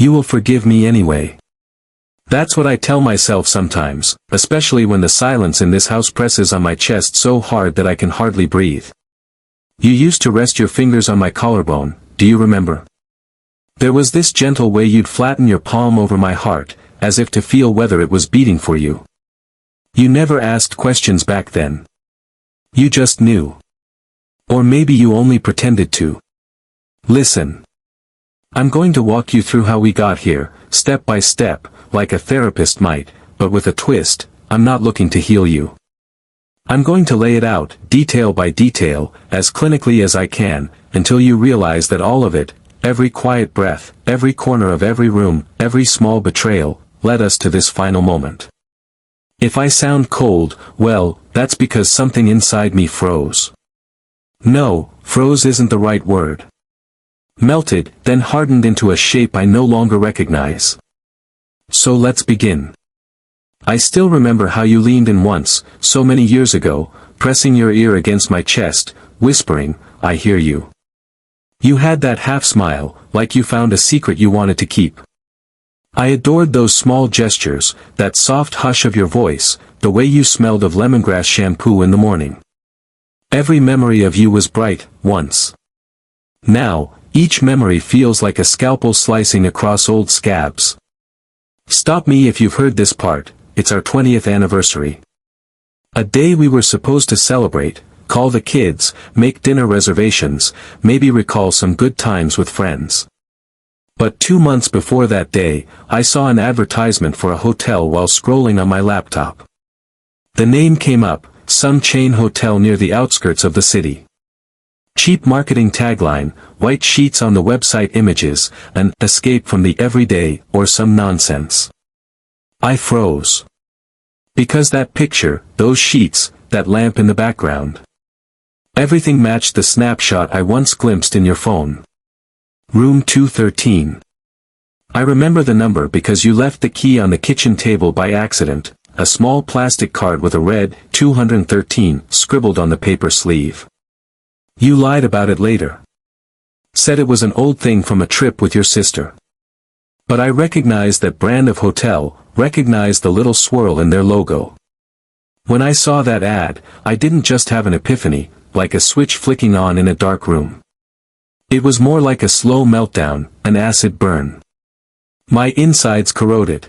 You will forgive me anyway. That's what I tell myself sometimes, especially when the silence in this house presses on my chest so hard that I can hardly breathe. You used to rest your fingers on my collarbone, do you remember? There was this gentle way you'd flatten your palm over my heart, as if to feel whether it was beating for you. You never asked questions back then. You just knew. Or maybe you only pretended to. Listen. I'm going to walk you through how we got here, step by step, like a therapist might, but with a twist. I'm not looking to heal you. I'm going to lay it out, detail by detail, as clinically as I can, until you realize that all of it, every quiet breath, every corner of every room, every small betrayal, led us to this final moment. If I sound cold, well, that's because something inside me froze. No, froze isn't the right word. Melted, then hardened into a shape I no longer recognize. So let's begin. I still remember how you leaned in once, so many years ago, pressing your ear against my chest, whispering, "I hear you." You had that half smile, like you found a secret you wanted to keep. I adored those small gestures, that soft hush of your voice, the way you smelled of lemongrass shampoo in the morning. Every memory of you was bright, once. Now, each memory feels like a scalpel slicing across old scabs. Stop me if you've heard this part, it's our 20th anniversary. A day we were supposed to celebrate, call the kids, make dinner reservations, maybe recall some good times with friends. But 2 months before that day, I saw an advertisement for a hotel while scrolling on my laptop. The name came up, some chain hotel near the outskirts of the city. Cheap marketing tagline, white sheets on the website images, an escape from the everyday, or some nonsense. I froze. Because that picture, those sheets, that lamp in the background. Everything matched the snapshot I once glimpsed in your phone. Room 213. I remember the number because you left the key on the kitchen table by accident, a small plastic card with a red 213 scribbled on the paper sleeve. You lied about it later. Said it was an old thing from a trip with your sister. But I recognized that brand of hotel, recognized the little swirl in their logo. When I saw that ad, I didn't just have an epiphany, like a switch flicking on in a dark room. It was more like a slow meltdown, an acid burn. My insides corroded.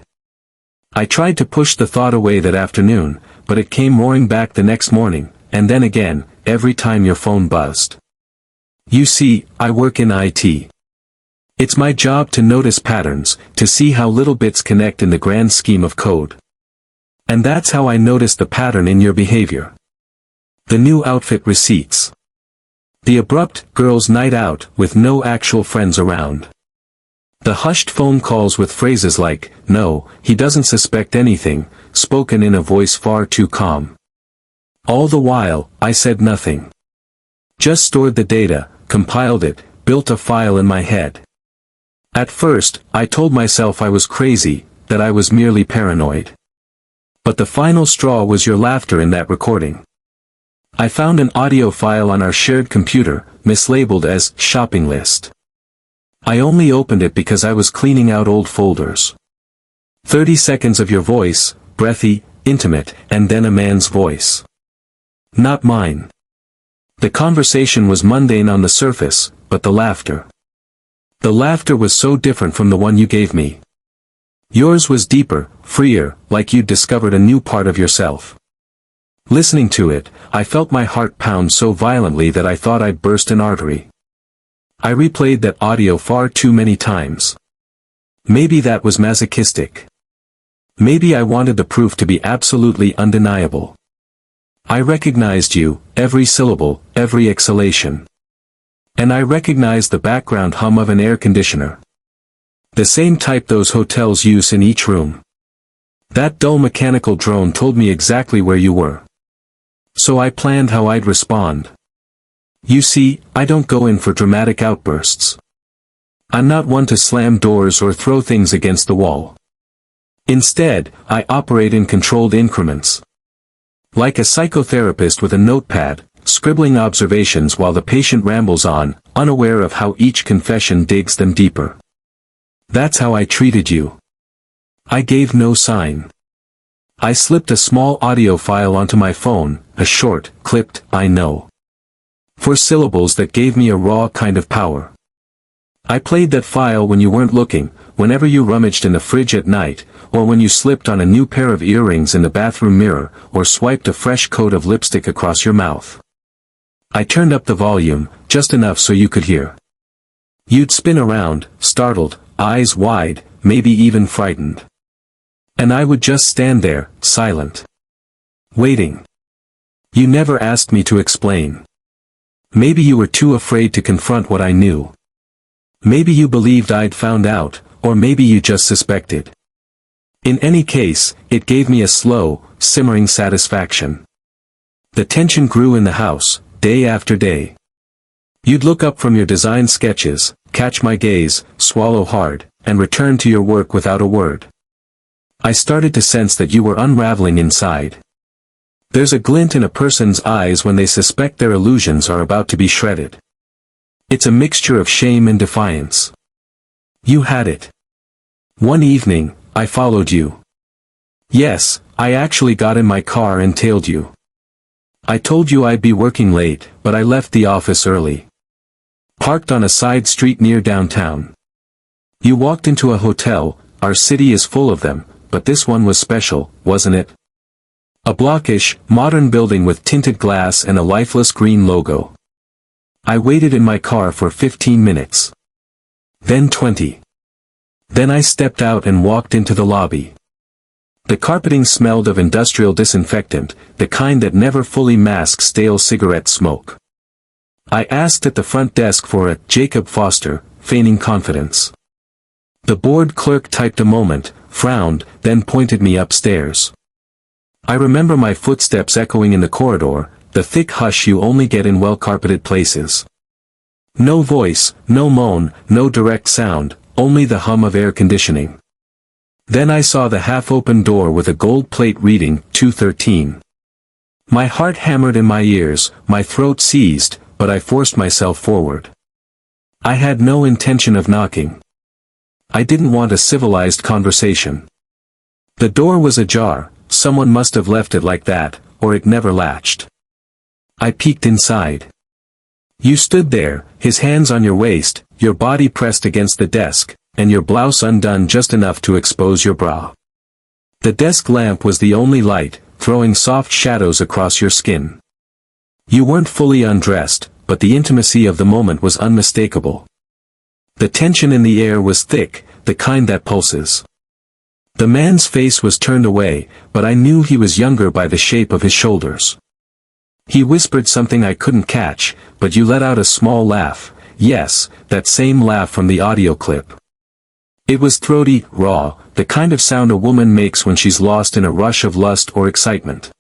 I tried to push the thought away that afternoon, but it came roaring back the next morning, and then again, every time your phone buzzed. You see, I work in IT. It's my job to notice patterns, to see how little bits connect in the grand scheme of code. And that's how I noticed the pattern in your behavior. The new outfit receipts. The abrupt girls' night out with no actual friends around. The hushed phone calls with phrases like, "No, he doesn't suspect anything," spoken in a voice far too calm. All the while, I said nothing. Just stored the data, compiled it, built a file in my head. At first, I told myself I was crazy, that I was merely paranoid. But the final straw was your laughter in that recording. I found an audio file on our shared computer, mislabeled as shopping list. I only opened it because I was cleaning out old folders. 30 seconds of your voice, breathy, intimate, and then a man's voice. Not mine. The conversation was mundane on the surface, but the laughter. The laughter was so different from the one you gave me. Yours was deeper, freer, like you'd discovered a new part of yourself. Listening to it, I felt my heart pound so violently that I thought I'd burst an artery. I replayed that audio far too many times. Maybe that was masochistic. Maybe I wanted the proof to be absolutely undeniable. I recognized you, every syllable, every exhalation. And I recognized the background hum of an air conditioner. The same type those hotels use in each room. That dull mechanical drone told me exactly where you were. So I planned how I'd respond. You see, I don't go in for dramatic outbursts. I'm not one to slam doors or throw things against the wall. Instead, I operate in controlled increments. Like a psychotherapist with a notepad, scribbling observations while the patient rambles on, unaware of how each confession digs them deeper. That's how I treated you. I gave no sign. I slipped a small audio file onto my phone, a short, clipped, I know. 4 syllables that gave me a raw kind of power. I played that file when you weren't looking, whenever you rummaged in the fridge at night, or when you slipped on a new pair of earrings in the bathroom mirror, or swiped a fresh coat of lipstick across your mouth. I turned up the volume, just enough so you could hear. You'd spin around, startled, eyes wide, maybe even frightened. And I would just stand there, silent. Waiting. You never asked me to explain. Maybe you were too afraid to confront what I knew. Maybe you believed I'd found out, or maybe you just suspected. In any case, it gave me a slow, simmering satisfaction. The tension grew in the house, day after day. You'd look up from your design sketches, catch my gaze, swallow hard, and return to your work without a word. I started to sense that you were unraveling inside. There's a glint in a person's eyes when they suspect their illusions are about to be shredded. It's a mixture of shame and defiance. You had it. One evening, I followed you. Yes, I actually got in my car and tailed you. I told you I'd be working late, but I left the office early. Parked on a side street near downtown. You walked into a hotel, our city is full of them, but this one was special, wasn't it? A blockish, modern building with tinted glass and a lifeless green logo. I waited in my car for 15 minutes. Then 20. Then I stepped out and walked into the lobby. The carpeting smelled of industrial disinfectant, the kind that never fully masks stale cigarette smoke. I asked at the front desk for a Jacob Foster, feigning confidence. The board clerk typed a moment, frowned, then pointed me upstairs. I remember my footsteps echoing in the corridor, the thick hush you only get in well-carpeted places. No voice, no moan, no direct sound, only the hum of air conditioning. Then I saw the half-open door with a gold plate reading 213. My heart hammered in my ears, my throat seized, but I forced myself forward. I had no intention of knocking. I didn't want a civilized conversation. The door was ajar, someone must have left it like that, or it never latched. I peeked inside. You stood there, his hands on your waist, your body pressed against the desk, and your blouse undone just enough to expose your bra. The desk lamp was the only light, throwing soft shadows across your skin. You weren't fully undressed, but the intimacy of the moment was unmistakable. The tension in the air was thick, the kind that pulses. The man's face was turned away, but I knew he was younger by the shape of his shoulders. He whispered something I couldn't catch, but you let out a small laugh, yes, that same laugh from the audio clip. It was throaty, raw, the kind of sound a woman makes when she's lost in a rush of lust or excitement.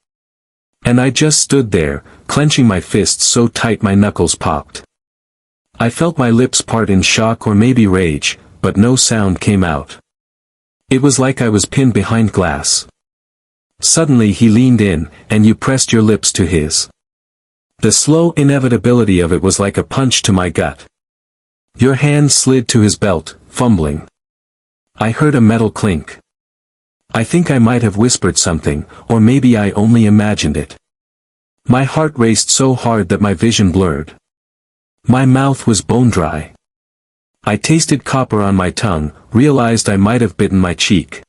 And I just stood there, clenching my fists so tight my knuckles popped. I felt my lips part in shock or maybe rage, but no sound came out. It was like I was pinned behind glass. Suddenly he leaned in, and you pressed your lips to his. The slow inevitability of it was like a punch to my gut. Your hand slid to his belt, fumbling. I heard a metal clink. I think I might have whispered something, or maybe I only imagined it. My heart raced so hard that my vision blurred. My mouth was bone dry. I tasted copper on my tongue, realized I might have bitten my cheek.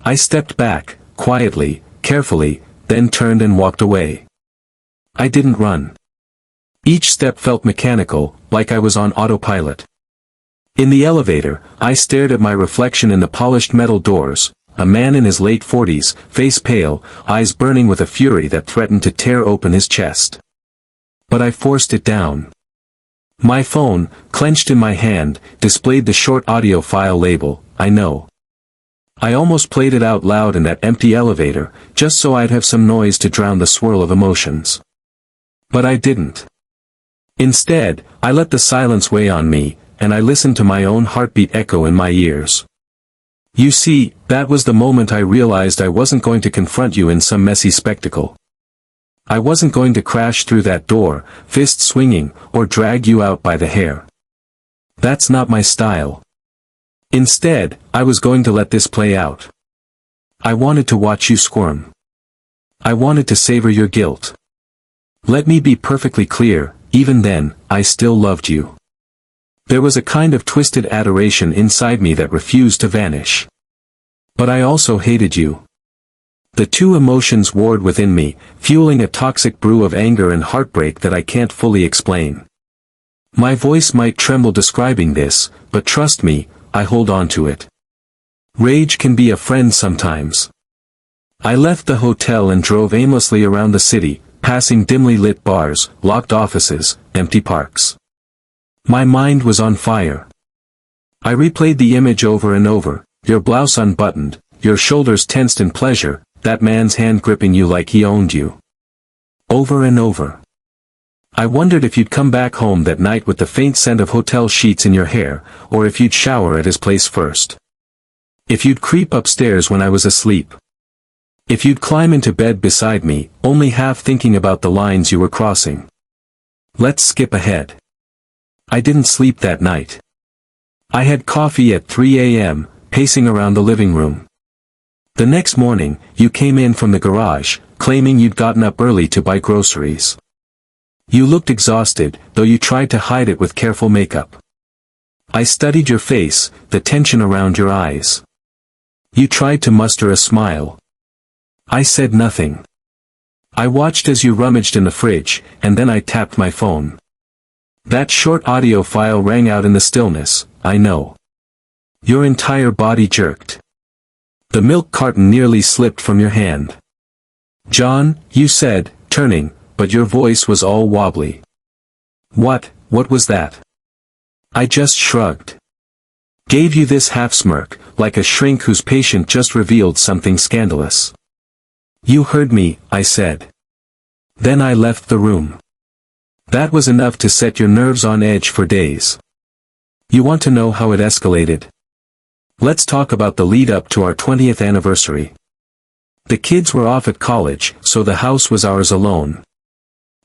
I stepped back, quietly, carefully, then turned and walked away. I didn't run. Each step felt mechanical, like I was on autopilot. In the elevator, I stared at my reflection in the polished metal doors, a man in his late 40s, face pale, eyes burning with a fury that threatened to tear open his chest. But I forced it down. My phone, clenched in my hand, displayed the short audio file label, I know. I almost played it out loud in that empty elevator, just so I'd have some noise to drown the swirl of emotions. But I didn't. Instead, I let the silence weigh on me, and I listened to my own heartbeat echo in my ears. You see, that was the moment I realized I wasn't going to confront you in some messy spectacle. I wasn't going to crash through that door, fist swinging, or drag you out by the hair. That's not my style. Instead, I was going to let this play out. I wanted to watch you squirm. I wanted to savor your guilt. Let me be perfectly clear, even then, I still loved you. There was a kind of twisted adoration inside me that refused to vanish. But I also hated you. The two emotions warred within me, fueling a toxic brew of anger and heartbreak that I can't fully explain. My voice might tremble describing this, but trust me, I hold on to it. Rage can be a friend sometimes. I left the hotel and drove aimlessly around the city, passing dimly lit bars, locked offices, empty parks. My mind was on fire. I replayed the image over and over, your blouse unbuttoned, your shoulders tensed in pleasure, that man's hand gripping you like he owned you. Over and over. I wondered if you'd come back home that night with the faint scent of hotel sheets in your hair, or if you'd shower at his place first. If you'd creep upstairs when I was asleep. If you'd climb into bed beside me, only half thinking about the lines you were crossing. Let's skip ahead. I didn't sleep that night. I had coffee at 3 a.m., pacing around the living room. The next morning, you came in from the garage, claiming you'd gotten up early to buy groceries. You looked exhausted, though you tried to hide it with careful makeup. I studied your face, the tension around your eyes. You tried to muster a smile. I said nothing. I watched as you rummaged in the fridge, and then I tapped my phone. That short audio file rang out in the stillness, I know. Your entire body jerked. The milk carton nearly slipped from your hand. John, you said, turning, but your voice was all wobbly. What was that? I just shrugged. Gave you this half-smirk, like a shrink whose patient just revealed something scandalous. You heard me, I said. Then I left the room. That was enough to set your nerves on edge for days. You want to know how it escalated? Let's talk about the lead-up to our 20th anniversary. The kids were off at college, so the house was ours alone.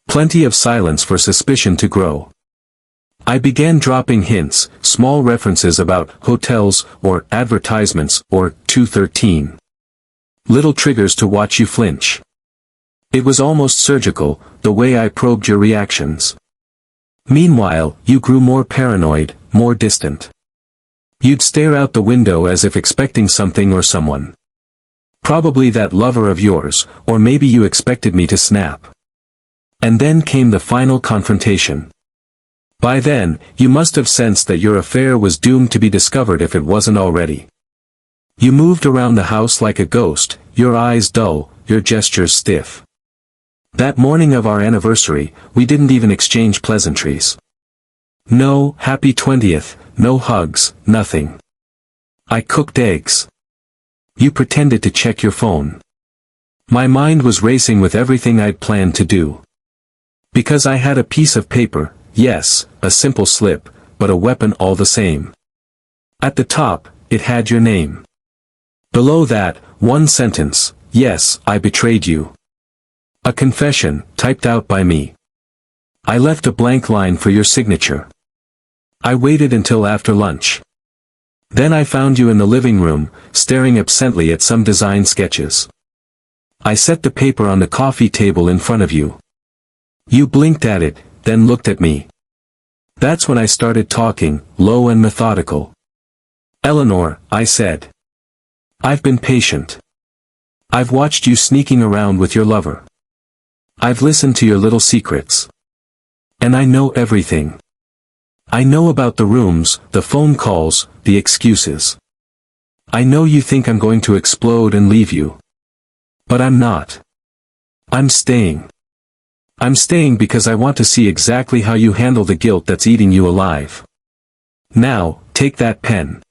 Plenty of silence for suspicion to grow. I began dropping hints, small references about hotels, or advertisements, or 213. Little triggers to watch you flinch. It was almost surgical, the way I probed your reactions. Meanwhile, you grew more paranoid, more distant. You'd stare out the window as if expecting something or someone. Probably that lover of yours, or maybe you expected me to snap. And then came the final confrontation. By then, you must have sensed that your affair was doomed to be discovered if it wasn't already. You moved around the house like a ghost, your eyes dull, your gestures stiff. That morning of our anniversary, we didn't even exchange pleasantries. No happy 20th, no hugs, nothing. I cooked eggs. You pretended to check your phone. My mind was racing with everything I'd planned to do. Because I had a piece of paper, yes, a simple slip, but a weapon all the same. At the top, it had your name. Below that, one sentence, yes, I betrayed you. A confession, typed out by me. I left a blank line for your signature. I waited until after lunch. Then I found you in the living room, staring absently at some design sketches. I set the paper on the coffee table in front of you. You blinked at it, then looked at me. That's when I started talking, low and methodical. Eleanor, I said. I've been patient. I've watched you sneaking around with your lover. I've listened to your little secrets. And I know everything. I know about the rooms, the phone calls, the excuses. I know you think I'm going to explode and leave you. But I'm not. I'm staying. I'm staying because I want to see exactly how you handle the guilt that's eating you alive. Now, take that pen.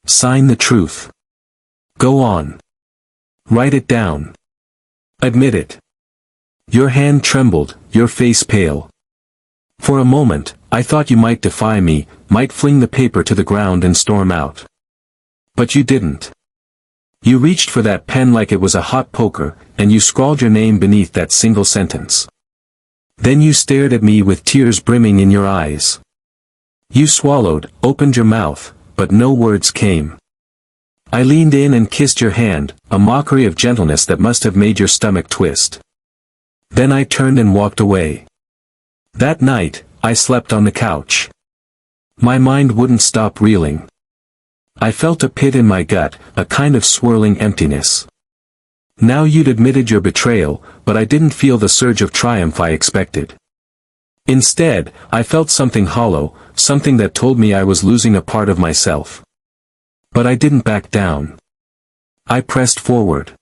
Sign the truth. Go on. Write it down. Admit it. Your hand trembled, your face pale. For a moment, I thought you might defy me, might fling the paper to the ground and storm out. But you didn't. You reached for that pen like it was a hot poker, and you scrawled your name beneath that single sentence. Then you stared at me with tears brimming in your eyes. You swallowed, opened your mouth, but no words came. I leaned in and kissed your hand, a mockery of gentleness that must have made your stomach twist. Then I turned and walked away. That night, I slept on the couch. My mind wouldn't stop reeling. I felt a pit in my gut, a kind of swirling emptiness. Now you'd admitted your betrayal, but I didn't feel the surge of triumph I expected. Instead, I felt something hollow, something that told me I was losing a part of myself. But I didn't back down. I pressed forward.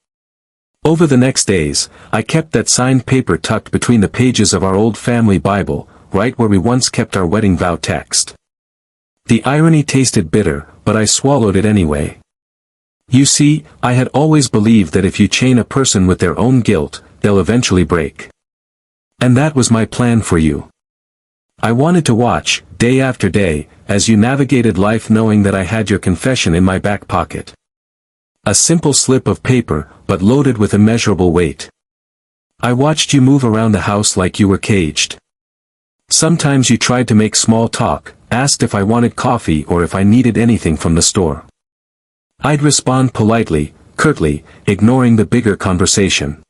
Over the next days, I kept that signed paper tucked between the pages of our old family Bible, right where we once kept our wedding vow text. The irony tasted bitter, but I swallowed it anyway. You see, I had always believed that if you chain a person with their own guilt, they'll eventually break. And that was my plan for you. I wanted to watch, day after day, as you navigated life knowing that I had your confession in my back pocket. A simple slip of paper, but loaded with immeasurable weight. I watched you move around the house like you were caged. Sometimes you tried to make small talk, asked if I wanted coffee or if I needed anything from the store. I'd respond politely, curtly, ignoring the bigger conversation.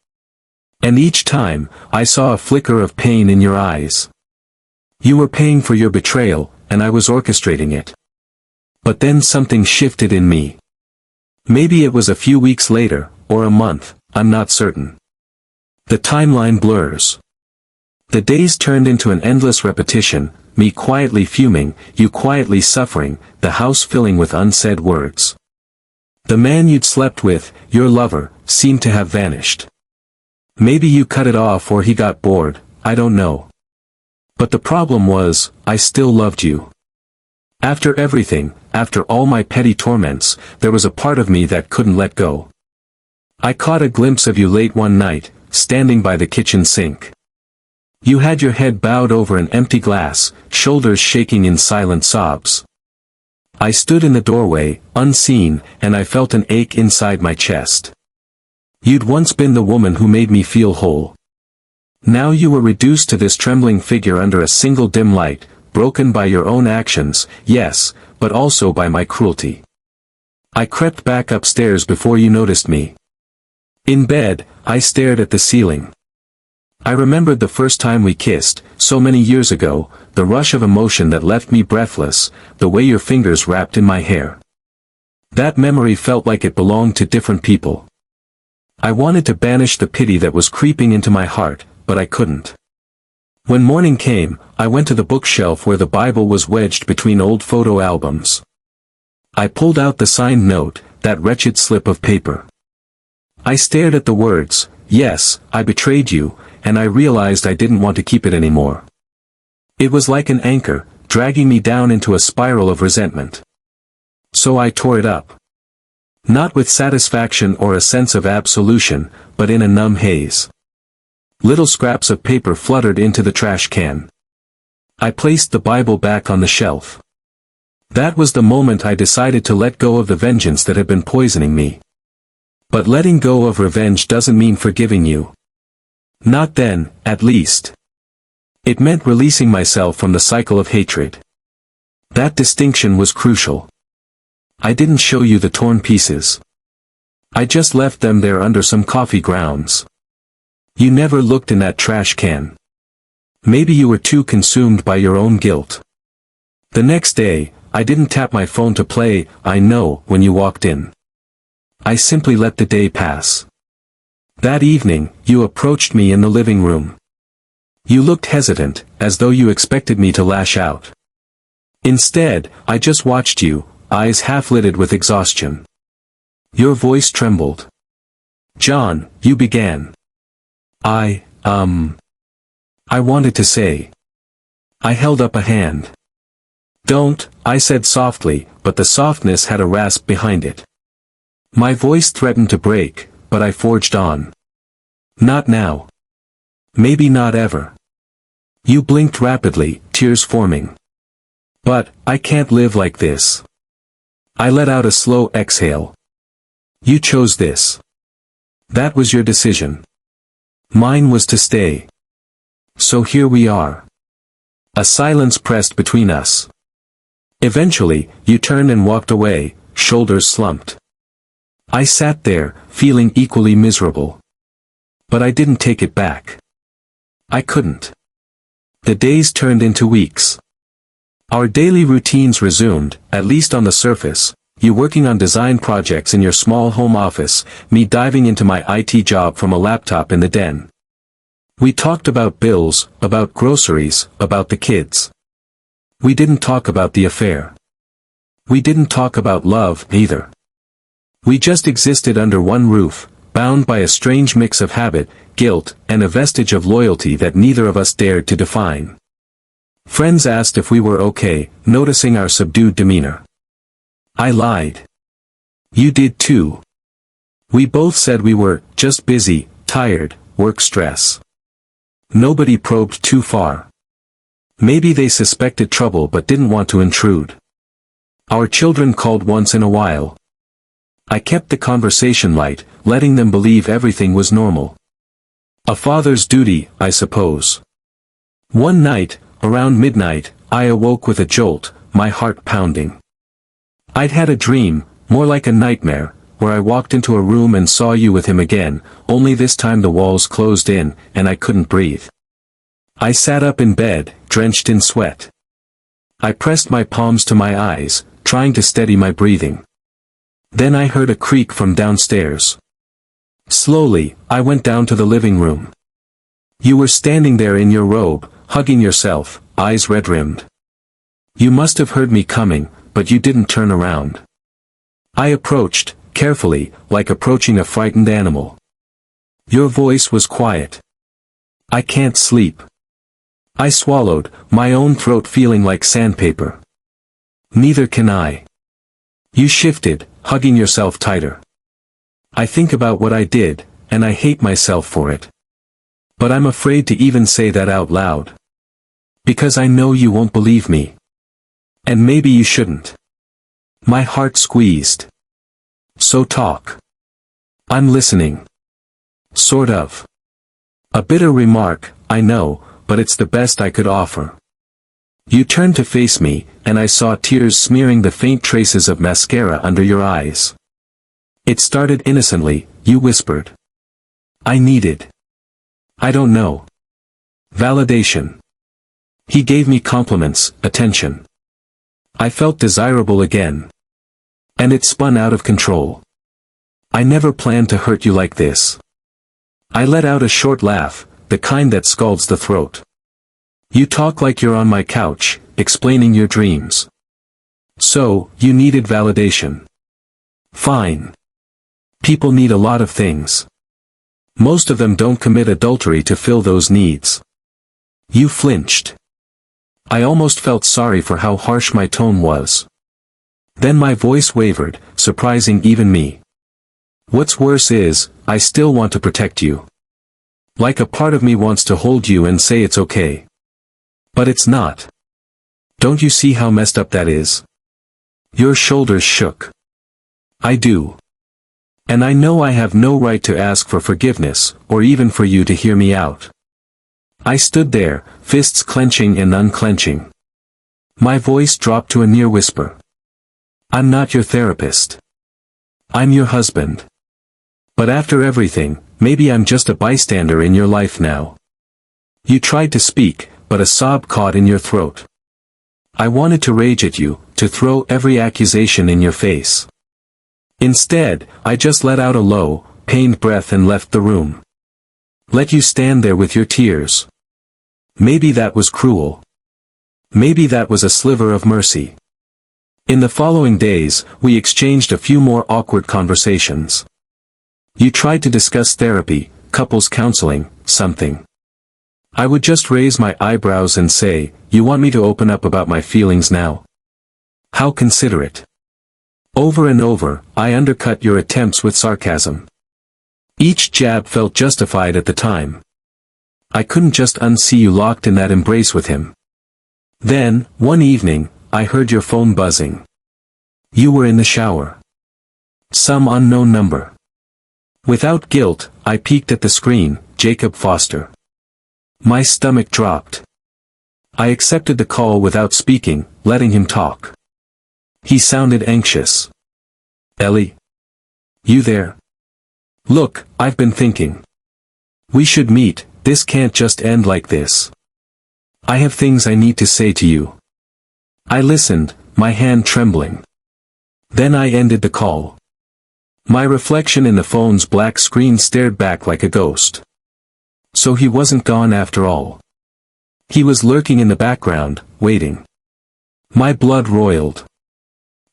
And each time, I saw a flicker of pain in your eyes. You were paying for your betrayal, and I was orchestrating it. But then something shifted in me. Maybe it was a few weeks later, or a month, I'm not certain. The timeline blurs. The days turned into an endless repetition, me quietly fuming, you quietly suffering, the house filling with unsaid words. The man you'd slept with, your lover, seemed to have vanished. Maybe you cut it off or he got bored, I don't know. But the problem was, I still loved you. After everything, after all my petty torments, there was a part of me that couldn't let go. I caught a glimpse of you late one night, standing by the kitchen sink. You had your head bowed over an empty glass, shoulders shaking in silent sobs. I stood in the doorway, unseen, and I felt an ache inside my chest. You'd once been the woman who made me feel whole. Now you were reduced to this trembling figure under a single dim light, broken by your own actions, yes, but also by my cruelty. I crept back upstairs before you noticed me. In bed, I stared at the ceiling. I remembered the first time we kissed, so many years ago, the rush of emotion that left me breathless, the way your fingers wrapped in my hair. That memory felt like it belonged to different people. I wanted to banish the pity that was creeping into my heart, but I couldn't. When morning came, I went to the bookshelf where the Bible was wedged between old photo albums. I pulled out the signed note, that wretched slip of paper. I stared at the words, "Yes, I betrayed you," and I realized I didn't want to keep it anymore. It was like an anchor, dragging me down into a spiral of resentment. So I tore it up. Not with satisfaction or a sense of absolution, but in a numb haze. Little scraps of paper fluttered into the trash can. I placed the Bible back on the shelf. That was the moment I decided to let go of the vengeance that had been poisoning me. But letting go of revenge doesn't mean forgiving you. Not then, at least. It meant releasing myself from the cycle of hatred. That distinction was crucial. I didn't show you the torn pieces. I just left them there under some coffee grounds. You never looked in that trash can. Maybe you were too consumed by your own guilt. The next day, I didn't tap my phone to play "I Know" when you walked in. I simply let the day pass. That evening, you approached me in the living room. You looked hesitant, as though you expected me to lash out. Instead, I just watched you, eyes half-lidded with exhaustion. Your voice trembled. "John," you began. I wanted to say. I held up a hand. "Don't," I said softly, but the softness had a rasp behind it. My voice threatened to break, but I forged on. "Not now. Maybe not ever." You blinked rapidly, tears forming. "But, I can't live like this." I let out a slow exhale. "You chose this. That was your decision. Mine was to stay. So here we are." A silence pressed between us. Eventually, you turned and walked away, shoulders slumped. I sat there, feeling equally miserable. But I didn't take it back. I couldn't. The days turned into weeks. Our daily routines resumed, at least on the surface, you working on design projects in your small home office, me diving into my IT job from a laptop in the den. We talked about bills, about groceries, about the kids. We didn't talk about the affair. We didn't talk about love, either. We just existed under one roof, bound by a strange mix of habit, guilt, and a vestige of loyalty that neither of us dared to define. Friends asked if we were okay, noticing our subdued demeanor. I lied. You did too. We both said we were just busy, tired, work stress. Nobody probed too far. Maybe they suspected trouble but didn't want to intrude. Our children called once in a while. I kept the conversation light, letting them believe everything was normal. A father's duty, I suppose. One night, around midnight, I awoke with a jolt, my heart pounding. I'd had a dream, more like a nightmare, where I walked into a room and saw you with him again, only this time the walls closed in, and I couldn't breathe. I sat up in bed, drenched in sweat. I pressed my palms to my eyes, trying to steady my breathing. Then I heard a creak from downstairs. Slowly, I went down to the living room. You were standing there in your robe, hugging yourself, eyes red-rimmed. You must have heard me coming, but you didn't turn around. I approached, carefully, like approaching a frightened animal. Your voice was quiet. I can't sleep. I swallowed, my own throat feeling like sandpaper. Neither can I. You shifted, hugging yourself tighter. I think about what I did, and I hate myself for it. But I'm afraid to even say that out loud. Because I know you won't believe me. And maybe you shouldn't. My heart squeezed. So talk. I'm listening. Sort of. A bitter remark, I know, but it's the best I could offer. You turned to face me, and I saw tears smearing the faint traces of mascara under your eyes. It started innocently, you whispered. I needed. I don't know. Validation. He gave me compliments, attention. I felt desirable again. And it spun out of control. I never planned to hurt you like this. I let out a short laugh, the kind that scalds the throat. You talk like you're on my couch, explaining your dreams. So, you needed validation. Fine. People need a lot of things. Most of them don't commit adultery to fill those needs. You flinched. I almost felt sorry for how harsh my tone was. Then my voice wavered, surprising even me. What's worse is, I still want to protect you. Like a part of me wants to hold you and say it's okay. But it's not. Don't you see how messed up that is? Your shoulders shook. I do. And I know I have no right to ask for forgiveness, or even for you to hear me out. I stood there, fists clenching and unclenching. My voice dropped to a near whisper. I'm not your therapist. I'm your husband. But after everything, maybe I'm just a bystander in your life now. You tried to speak, but a sob caught in your throat. I wanted to rage at you, to throw every accusation in your face. Instead, I just let out a low, pained breath and left the room. Let you stand there with your tears. Maybe that was cruel. Maybe that was a sliver of mercy. In the following days, we exchanged a few more awkward conversations. You tried to discuss therapy, couples counseling, something. I would just raise my eyebrows and say, you want me to open up about my feelings now? How considerate. Over and over, I undercut your attempts with sarcasm. Each jab felt justified at the time. I couldn't just unsee you locked in that embrace with him. Then, one evening, I heard your phone buzzing. You were in the shower. Some unknown number. Without guilt, I peeked at the screen, Jacob Foster. My stomach dropped. I accepted the call without speaking, letting him talk. He sounded anxious. Ellie? You there? Look, I've been thinking. We should meet, this can't just end like this. I have things I need to say to you. I listened, my hand trembling. Then I ended the call. My reflection in the phone's black screen stared back like a ghost. So he wasn't gone after all. He was lurking in the background, waiting. My blood roiled.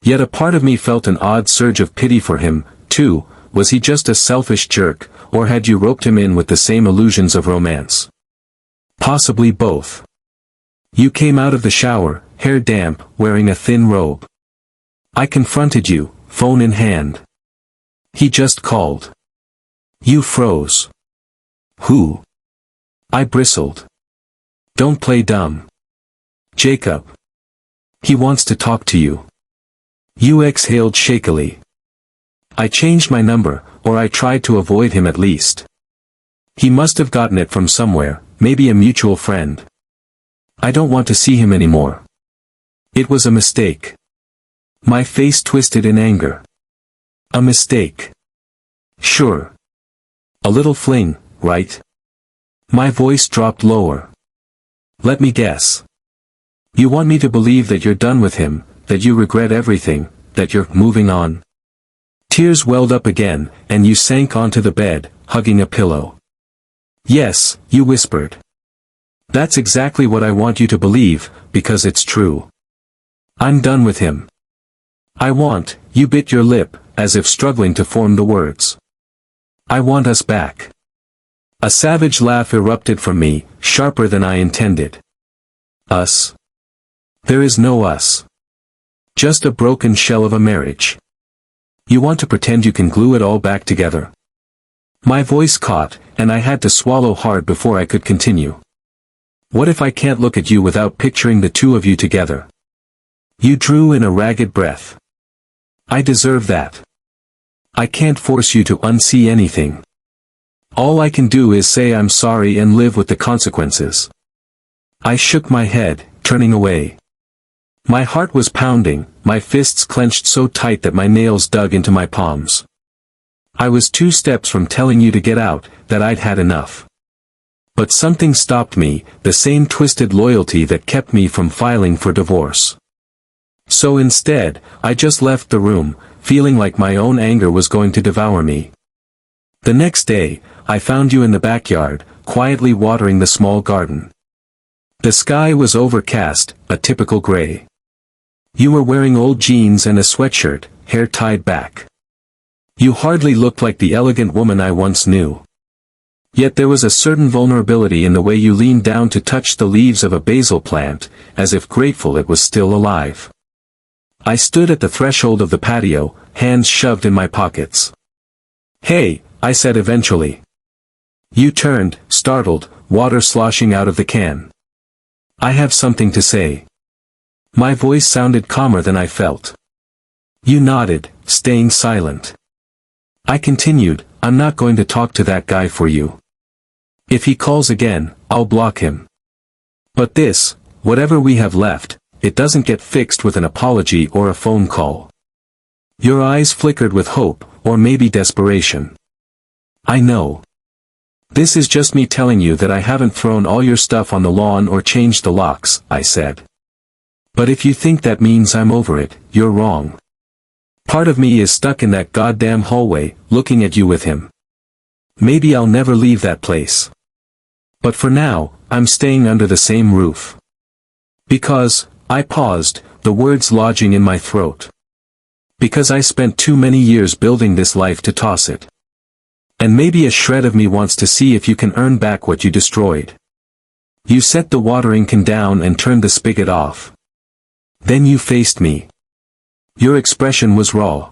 Yet a part of me felt an odd surge of pity for him, too. Was he just a selfish jerk, or had you roped him in with the same illusions of romance? Possibly both. You came out of the shower, hair damp, wearing a thin robe. I confronted you, phone in hand. He just called. You froze. Who? I bristled. Don't play dumb. Jacob. He wants to talk to you. You exhaled shakily. I changed my number, or I tried to avoid him at least. He must have gotten it from somewhere, maybe a mutual friend. I don't want to see him anymore. It was a mistake. My face twisted in anger. A mistake. Sure. A little fling, right? My voice dropped lower. Let me guess. You want me to believe that you're done with him, that you regret everything, that you're moving on? Tears welled up again, and you sank onto the bed, hugging a pillow. Yes, you whispered. That's exactly what I want you to believe, because it's true. I'm done with him. You bit your lip, as if struggling to form the words. I want us back. A savage laugh erupted from me, sharper than I intended. Us? There is no us. Just a broken shell of a marriage. You want to pretend you can glue it all back together. My voice caught, and I had to swallow hard before I could continue. What if I can't look at you without picturing the two of you together? You drew in a ragged breath. I deserve that. I can't force you to unsee anything. All I can do is say I'm sorry and live with the consequences. I shook my head, turning away. My heart was pounding, my fists clenched so tight that my nails dug into my palms. I was 2 steps from telling you to get out, that I'd had enough. But something stopped me, the same twisted loyalty that kept me from filing for divorce. So instead, I just left the room, feeling like my own anger was going to devour me. The next day, I found you in the backyard, quietly watering the small garden. The sky was overcast, a typical gray. You were wearing old jeans and a sweatshirt, hair tied back. You hardly looked like the elegant woman I once knew. Yet there was a certain vulnerability in the way you leaned down to touch the leaves of a basil plant, as if grateful it was still alive. I stood at the threshold of the patio, hands shoved in my pockets. Hey, I said eventually. You turned, startled, water sloshing out of the can. I have something to say. My voice sounded calmer than I felt. You nodded, staying silent. I continued, I'm not going to talk to that guy for you. If he calls again, I'll block him. But this, whatever we have left, it doesn't get fixed with an apology or a phone call. Your eyes flickered with hope, or maybe desperation. I know. This is just me telling you that I haven't thrown all your stuff on the lawn or changed the locks, I said. But if you think that means I'm over it, you're wrong. Part of me is stuck in that goddamn hallway, looking at you with him. Maybe I'll never leave that place. But for now, I'm staying under the same roof. Because, I paused, the words lodging in my throat. Because I spent too many years building this life to toss it. And maybe a shred of me wants to see if you can earn back what you destroyed. You set the watering can down and turned the spigot off. Then you faced me. Your expression was raw.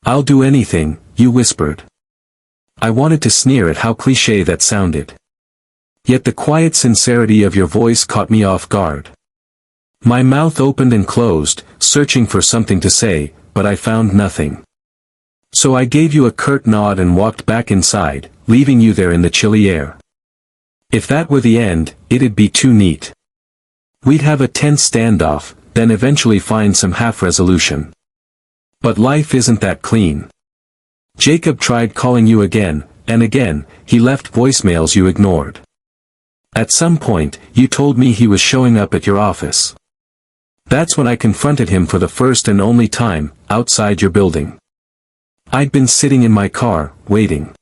I'll do anything, you whispered. I wanted to sneer at how cliché that sounded. Yet the quiet sincerity of your voice caught me off guard. My mouth opened and closed, searching for something to say, but I found nothing. So I gave you a curt nod and walked back inside, leaving you there in the chilly air. If that were the end, it'd be too neat. We'd have a tense standoff, then eventually find some half-resolution. But life isn't that clean. Jacob tried calling you again, and again, he left voicemails you ignored. At some point, you told me he was showing up at your office. That's when I confronted him for the first and only time, outside your building. I'd been sitting in my car, waiting.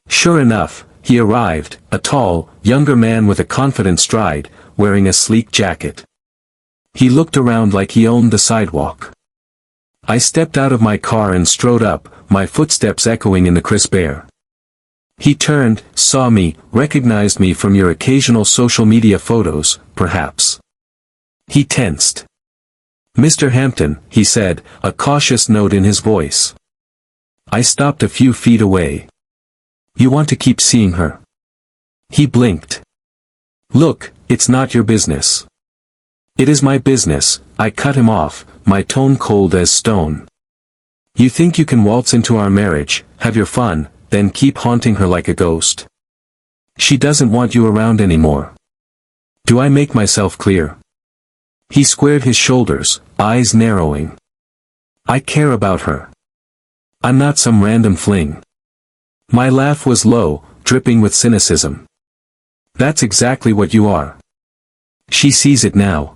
Sure enough, he arrived, a tall, younger man with a confident stride, wearing a sleek jacket. He looked around like he owned the sidewalk. I stepped out of my car and strode up, my footsteps echoing in the crisp air. He turned, saw me, recognized me from your occasional social media photos, perhaps. He tensed. "Mr. Hampton," he said, a cautious note in his voice. I stopped a few feet away. "You want to keep seeing her?" He blinked. "Look, it's not your business." "It is my business," I cut him off, my tone cold as stone. "You think you can waltz into our marriage, have your fun, then keep haunting her like a ghost? She doesn't want you around anymore. Do I make myself clear?" He squared his shoulders, eyes narrowing. "I care about her. I'm not some random fling." My laugh was low, dripping with cynicism. "That's exactly what you are. She sees it now.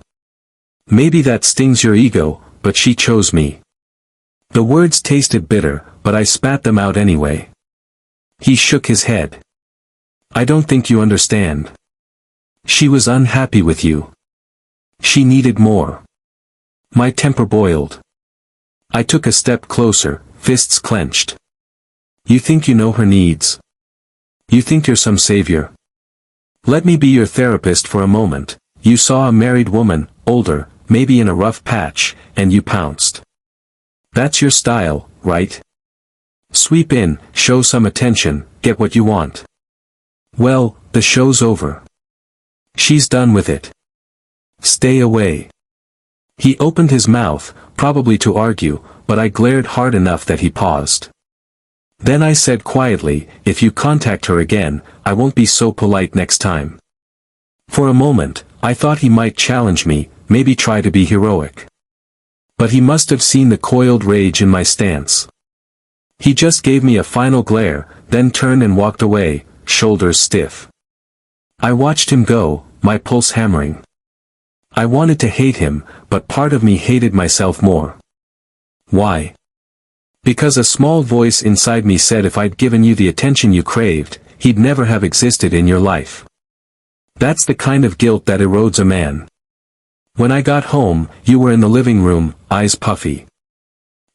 Maybe that stings your ego, but she chose me." The words tasted bitter, but I spat them out anyway. He shook his head. "I don't think you understand. She was unhappy with you. She needed more." My temper boiled. I took a step closer, fists clenched. "You think you know her needs? You think you're some savior? Let me be your therapist for a moment. You saw a married woman, older, maybe in a rough patch, and you pounced. That's your style, right? Sweep in, show some attention, get what you want. Well, the show's over. She's done with it. Stay away." He opened his mouth, probably to argue, but I glared hard enough that he paused. Then I said quietly, "If you contact her again, I won't be so polite next time." For a moment, I thought he might challenge me, maybe try to be heroic. But he must have seen the coiled rage in my stance. He just gave me a final glare, then turned and walked away, shoulders stiff. I watched him go, my pulse hammering. I wanted to hate him, but part of me hated myself more. Why? Because a small voice inside me said if I'd given you the attention you craved, he'd never have existed in your life. That's the kind of guilt that erodes a man. When I got home, you were in the living room, eyes puffy.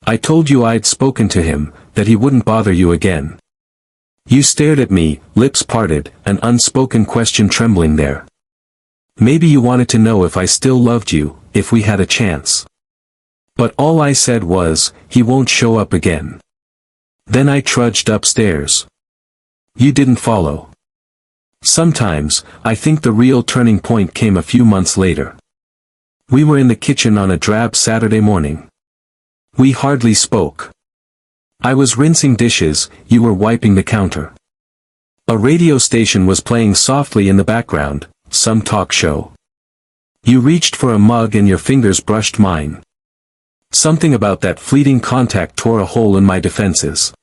I told you I'd spoken to him, that he wouldn't bother you again. You stared at me, lips parted, an unspoken question trembling there. Maybe you wanted to know if I still loved you, if we had a chance. But all I said was, he won't show up again. Then I trudged upstairs. You didn't follow. Sometimes, I think the real turning point came a few months later. We were in the kitchen on a drab Saturday morning. We hardly spoke. I was rinsing dishes, you were wiping the counter. A radio station was playing softly in the background, some talk show. You reached for a mug and your fingers brushed mine. Something about that fleeting contact tore a hole in my defenses.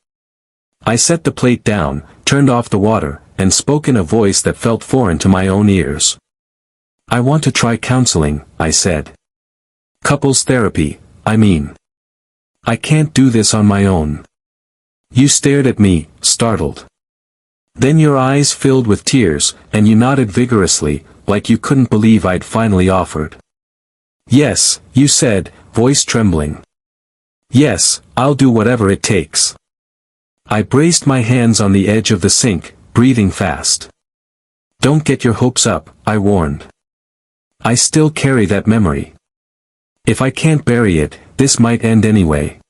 I set the plate down, turned off the water, and spoke in a voice that felt foreign to my own ears. I want to try counseling, I said. Couples therapy, I mean. I can't do this on my own. You stared at me, startled. Then your eyes filled with tears, and you nodded vigorously, like you couldn't believe I'd finally offered. Yes, you said, voice trembling. Yes, I'll do whatever it takes. I braced my hands on the edge of the sink, breathing fast. Don't get your hopes up, I warned. I still carry that memory. If I can't bury it, this might end anyway.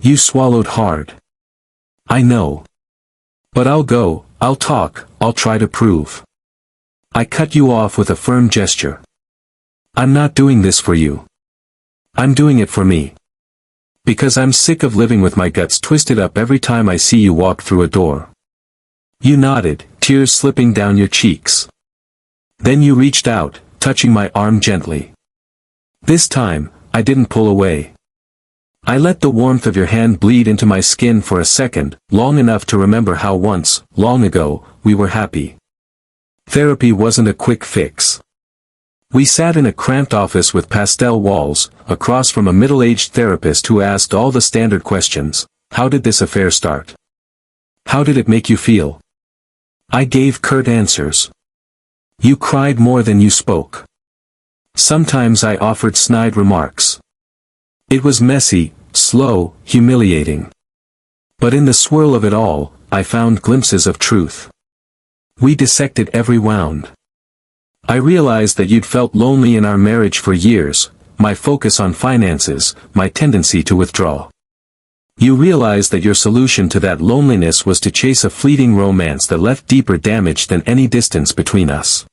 You swallowed hard. I know. But I'll go, I'll talk, I'll try to prove. I cut you off with a firm gesture. I'm not doing this for you. I'm doing it for me. Because I'm sick of living with my guts twisted up every time I see you walk through a door. You nodded, tears slipping down your cheeks. Then you reached out, touching my arm gently. This time, I didn't pull away. I let the warmth of your hand bleed into my skin for a second, long enough to remember how once, long ago, we were happy. Therapy wasn't a quick fix. We sat in a cramped office with pastel walls, across from a middle-aged therapist who asked all the standard questions. How did this affair start? How did it make you feel? I gave curt answers. You cried more than you spoke. Sometimes I offered snide remarks. It was messy, slow, humiliating. But in the swirl of it all, I found glimpses of truth. We dissected every wound. I realized that you'd felt lonely in our marriage for years, my focus on finances, my tendency to withdraw. You realized that your solution to that loneliness was to chase a fleeting romance that left deeper damage than any distance between us.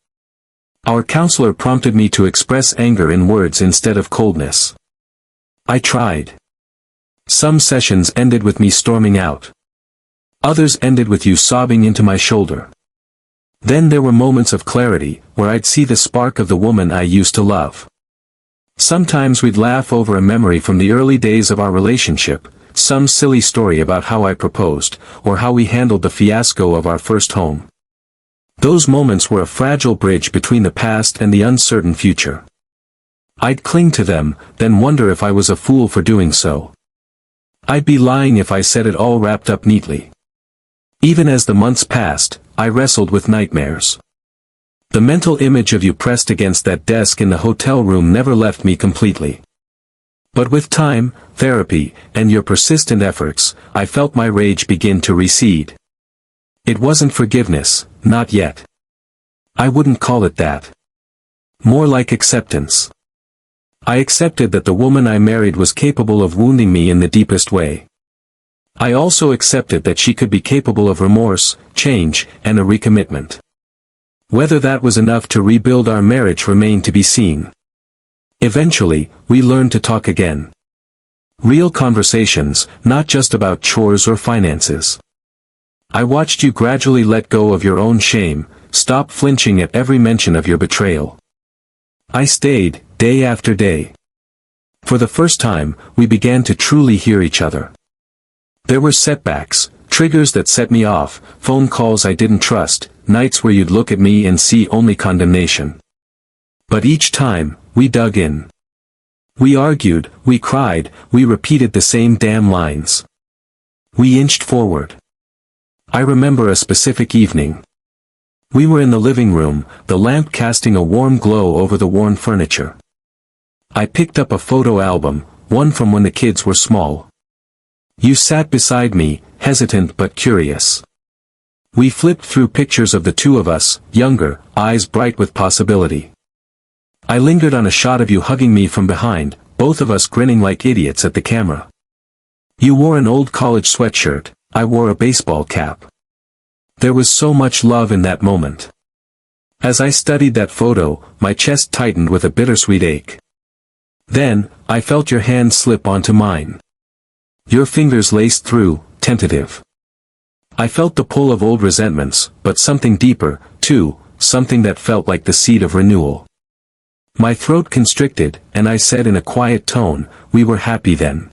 Our counselor prompted me to express anger in words instead of coldness. I tried. Some sessions ended with me storming out. Others ended with you sobbing into my shoulder. Then there were moments of clarity, where I'd see the spark of the woman I used to love. Sometimes we'd laugh over a memory from the early days of our relationship, some silly story about how I proposed, or how we handled the fiasco of our first home. Those moments were a fragile bridge between the past and the uncertain future. I'd cling to them, then wonder if I was a fool for doing so. I'd be lying if I said it all wrapped up neatly. Even as the months passed, I wrestled with nightmares. The mental image of you pressed against that desk in the hotel room never left me completely. But with time, therapy, and your persistent efforts, I felt my rage begin to recede. It wasn't forgiveness, not yet. I wouldn't call it that. More like acceptance. I accepted that the woman I married was capable of wounding me in the deepest way. I also accepted that she could be capable of remorse, change, and a recommitment. Whether that was enough to rebuild our marriage remained to be seen. Eventually, we learned to talk again. Real conversations, not just about chores or finances. I watched you gradually let go of your own shame, stop flinching at every mention of your betrayal. I stayed, day after day. For the first time, we began to truly hear each other. There were setbacks, triggers that set me off, phone calls I didn't trust, nights where you'd look at me and see only condemnation. But each time, we dug in. We argued, we cried, we repeated the same damn lines. We inched forward. I remember a specific evening. We were in the living room, the lamp casting a warm glow over the worn furniture. I picked up a photo album, one from when the kids were small. You sat beside me, hesitant but curious. We flipped through pictures of the two of us, younger, eyes bright with possibility. I lingered on a shot of you hugging me from behind, both of us grinning like idiots at the camera. You wore an old college sweatshirt, I wore a baseball cap. There was so much love in that moment. As I studied that photo, my chest tightened with a bittersweet ache. Then, I felt your hand slip onto mine. Your fingers laced through, tentative. I felt the pull of old resentments, but something deeper, too, something that felt like the seed of renewal. My throat constricted, and I said in a quiet tone, we were happy then.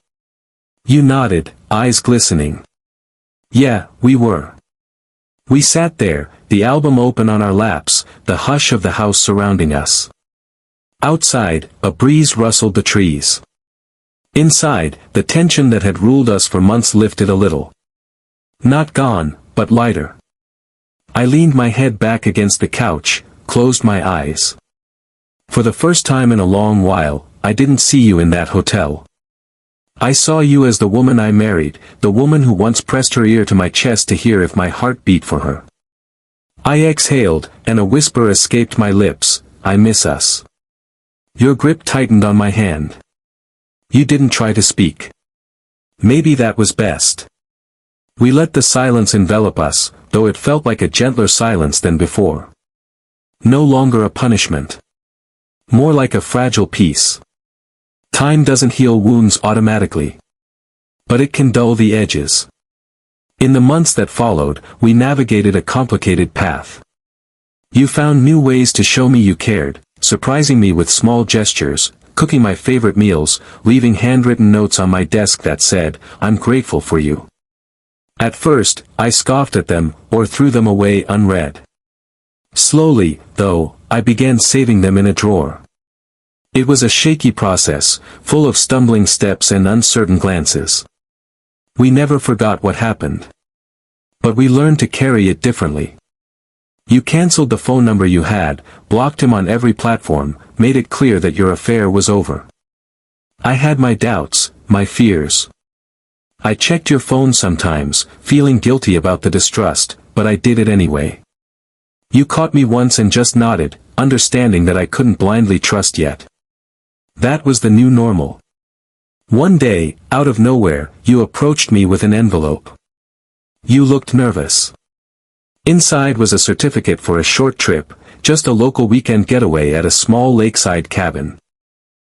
You nodded, eyes glistening. Yeah, we were. We sat there, the album open on our laps, the hush of the house surrounding us. Outside, a breeze rustled the trees. Inside, the tension that had ruled us for months lifted a little. Not gone, but lighter. I leaned my head back against the couch, closed my eyes. For the first time in a long while, I didn't see you in that hotel. I saw you as the woman I married, the woman who once pressed her ear to my chest to hear if my heart beat for her. I exhaled, and a whisper escaped my lips, I miss us. Your grip tightened on my hand. You didn't try to speak. Maybe that was best. We let the silence envelop us, though it felt like a gentler silence than before. No longer a punishment. More like a fragile peace. Time doesn't heal wounds automatically. But it can dull the edges. In the months that followed, we navigated a complicated path. You found new ways to show me you cared, surprising me with small gestures, cooking my favorite meals, leaving handwritten notes on my desk that said, "I'm grateful for you." At first, I scoffed at them, or threw them away unread. Slowly, though, I began saving them in a drawer. It was a shaky process, full of stumbling steps and uncertain glances. We never forgot what happened. But we learned to carry it differently. You canceled the phone number you had, blocked him on every platform, made it clear that your affair was over. I had my doubts, my fears. I checked your phone sometimes, feeling guilty about the distrust, but I did it anyway. You caught me once and just nodded, understanding that I couldn't blindly trust yet. That was the new normal. One day, out of nowhere, you approached me with an envelope. You looked nervous. Inside was a certificate for a short trip, just a local weekend getaway at a small lakeside cabin.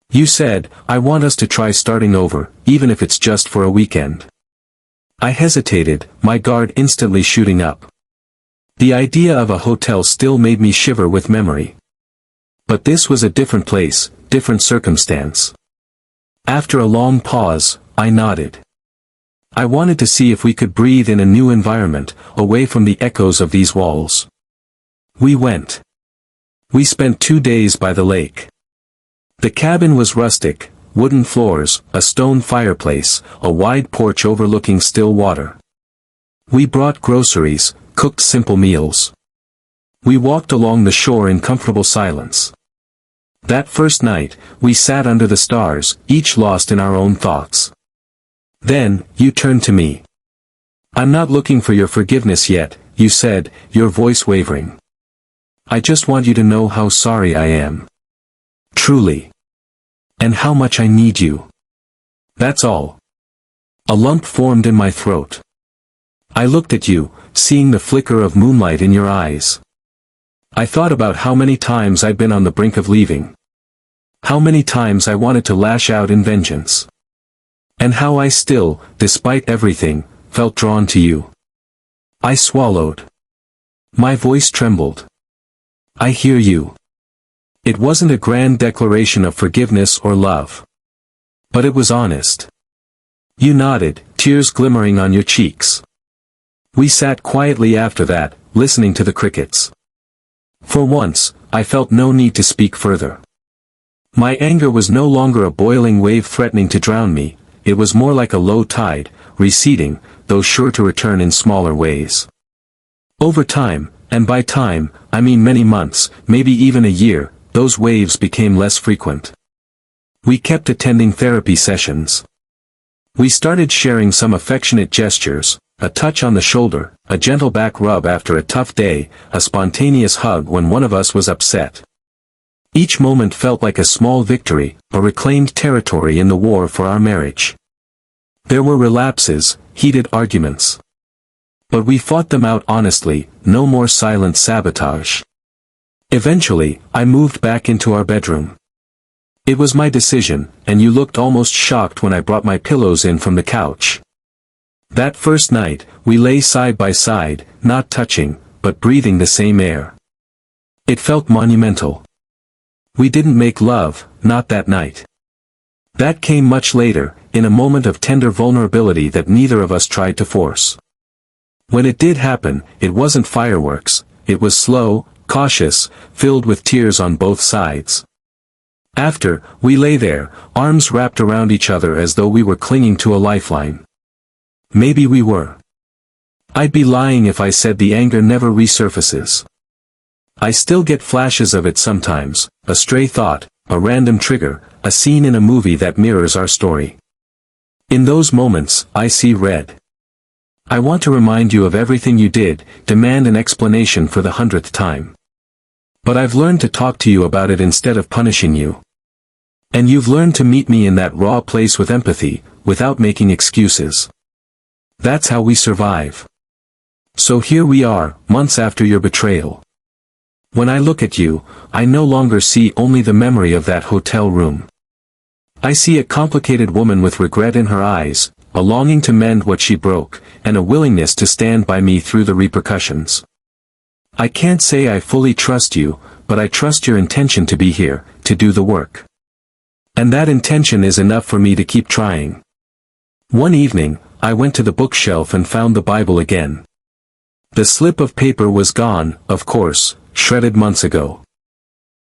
You said, "I want us to try starting over, even if it's just for a weekend." I hesitated, my guard instantly shooting up. The idea of a hotel still made me shiver with memory. But this was a different place, different circumstance. After a long pause, I nodded. I wanted to see if we could breathe in a new environment, away from the echoes of these walls. We went. We spent 2 days by the lake. The cabin was rustic, wooden floors, a stone fireplace, a wide porch overlooking still water. We brought groceries, cooked simple meals. We walked along the shore in comfortable silence. That first night, we sat under the stars, each lost in our own thoughts. Then, you turned to me. "I'm not looking for your forgiveness yet," you said, your voice wavering. "I just want you to know how sorry I am. Truly. And how much I need you. That's all." A lump formed in my throat. I looked at you, seeing the flicker of moonlight in your eyes. I thought about how many times I'd been on the brink of leaving. How many times I wanted to lash out in vengeance. And how I still, despite everything, felt drawn to you. I swallowed. My voice trembled. "I hear you." It wasn't a grand declaration of forgiveness or love. But it was honest. You nodded, tears glimmering on your cheeks. We sat quietly after that, listening to the crickets. For once, I felt no need to speak further. My anger was no longer a boiling wave threatening to drown me, it was more like a low tide, receding, though sure to return in smaller ways. Over time, and by time, I mean many months, maybe even a year, those waves became less frequent. We kept attending therapy sessions. We started sharing some affectionate gestures, a touch on the shoulder, a gentle back rub after a tough day, a spontaneous hug when one of us was upset. Each moment felt like a small victory, a reclaimed territory in the war for our marriage. There were relapses, heated arguments. But we fought them out honestly, no more silent sabotage. Eventually, I moved back into our bedroom. It was my decision, and you looked almost shocked when I brought my pillows in from the couch. That first night, we lay side by side, not touching, but breathing the same air. It felt monumental. We didn't make love, not that night. That came much later, in a moment of tender vulnerability that neither of us tried to force. When it did happen, it wasn't fireworks, it was slow, cautious, filled with tears on both sides. After, we lay there, arms wrapped around each other as though we were clinging to a lifeline. Maybe we were. I'd be lying if I said the anger never resurfaces. I still get flashes of it sometimes, a stray thought, a random trigger, a scene in a movie that mirrors our story. In those moments, I see red. I want to remind you of everything you did, demand an explanation for the 100th time. But I've learned to talk to you about it instead of punishing you. And you've learned to meet me in that raw place with empathy, without making excuses. That's how we survive. So here we are, months after your betrayal. When I look at you, I no longer see only the memory of that hotel room. I see a complicated woman with regret in her eyes, a longing to mend what she broke, and a willingness to stand by me through the repercussions. I can't say I fully trust you, but I trust your intention to be here, to do the work. And that intention is enough for me to keep trying. One evening, I went to the bookshelf and found the Bible again. The slip of paper was gone, of course, shredded months ago.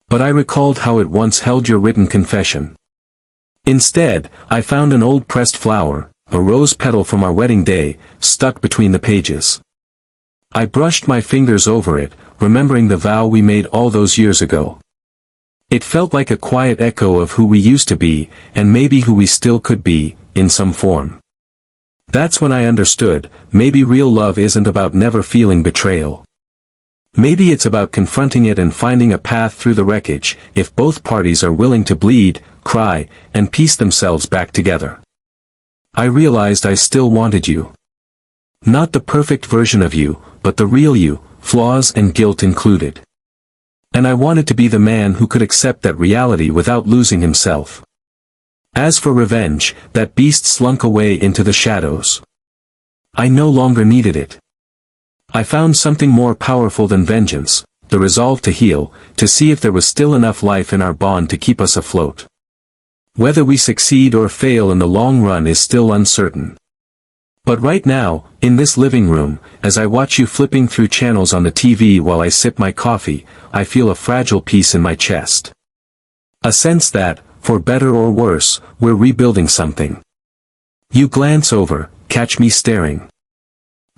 But I recalled how it once held your written confession. Instead, I found an old pressed flower, a rose petal from our wedding day, stuck between the pages. I brushed my fingers over it, remembering the vow we made all those years ago. It felt like a quiet echo of who we used to be, and maybe who we still could be, in some form. That's when I understood, maybe real love isn't about never feeling betrayal. Maybe it's about confronting it and finding a path through the wreckage, if both parties are willing to bleed, cry, and piece themselves back together. I realized I still wanted you. Not the perfect version of you, but the real you, flaws and guilt included. And I wanted to be the man who could accept that reality without losing himself. As for revenge, that beast slunk away into the shadows. I no longer needed it. I found something more powerful than vengeance, the resolve to heal, to see if there was still enough life in our bond to keep us afloat. Whether we succeed or fail in the long run is still uncertain. But right now, in this living room, as I watch you flipping through channels on the TV while I sip my coffee, I feel a fragile peace in my chest. A sense that, for better or worse, we're rebuilding something. You glance over, catch me staring.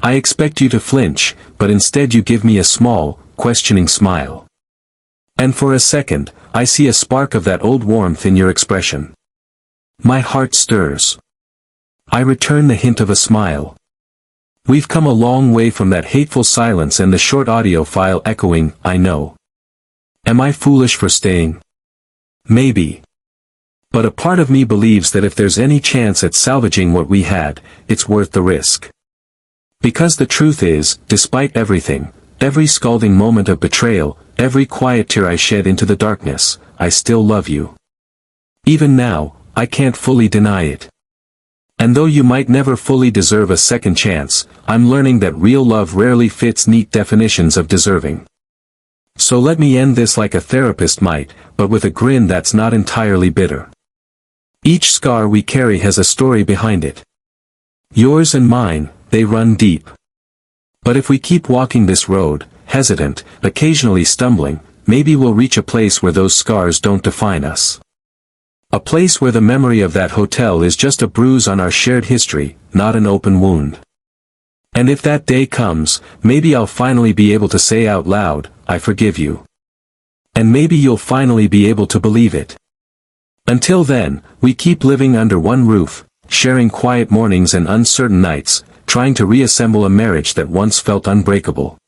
I expect you to flinch, but instead you give me a small, questioning smile. And for a second, I see a spark of that old warmth in your expression. My heart stirs. I return the hint of a smile. We've come a long way from that hateful silence and the short audio file echoing, I know. Am I foolish for staying? Maybe. But a part of me believes that if there's any chance at salvaging what we had, it's worth the risk. Because the truth is, despite everything, every scalding moment of betrayal, every quiet tear I shed into the darkness, I still love you. Even now, I can't fully deny it. And though you might never fully deserve a second chance, I'm learning that real love rarely fits neat definitions of deserving. So let me end this like a therapist might, but with a grin that's not entirely bitter. Each scar we carry has a story behind it. Yours and mine, they run deep. But if we keep walking this road, hesitant, occasionally stumbling, maybe we'll reach a place where those scars don't define us. A place where the memory of that hotel is just a bruise on our shared history, not an open wound. And if that day comes, maybe I'll finally be able to say out loud, I forgive you. And maybe you'll finally be able to believe it. Until then, we keep living under one roof, sharing quiet mornings and uncertain nights, trying to reassemble a marriage that once felt unbreakable.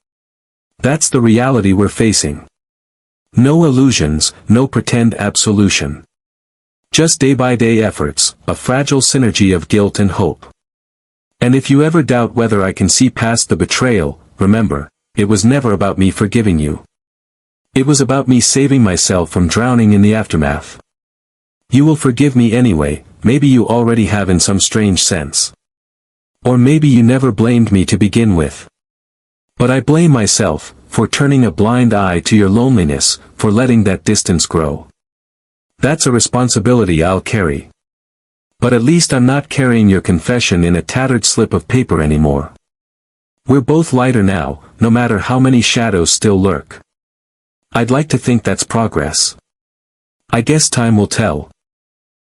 That's the reality we're facing. No illusions, no pretend absolution. Just day-by-day efforts, a fragile synergy of guilt and hope. And if you ever doubt whether I can see past the betrayal, remember, it was never about me forgiving you. It was about me saving myself from drowning in the aftermath. You will forgive me anyway, maybe you already have in some strange sense. Or maybe you never blamed me to begin with. But I blame myself, for turning a blind eye to your loneliness, for letting that distance grow. That's a responsibility I'll carry. But at least I'm not carrying your confession in a tattered slip of paper anymore. We're both lighter now, no matter how many shadows still lurk. I'd like to think that's progress. I guess time will tell.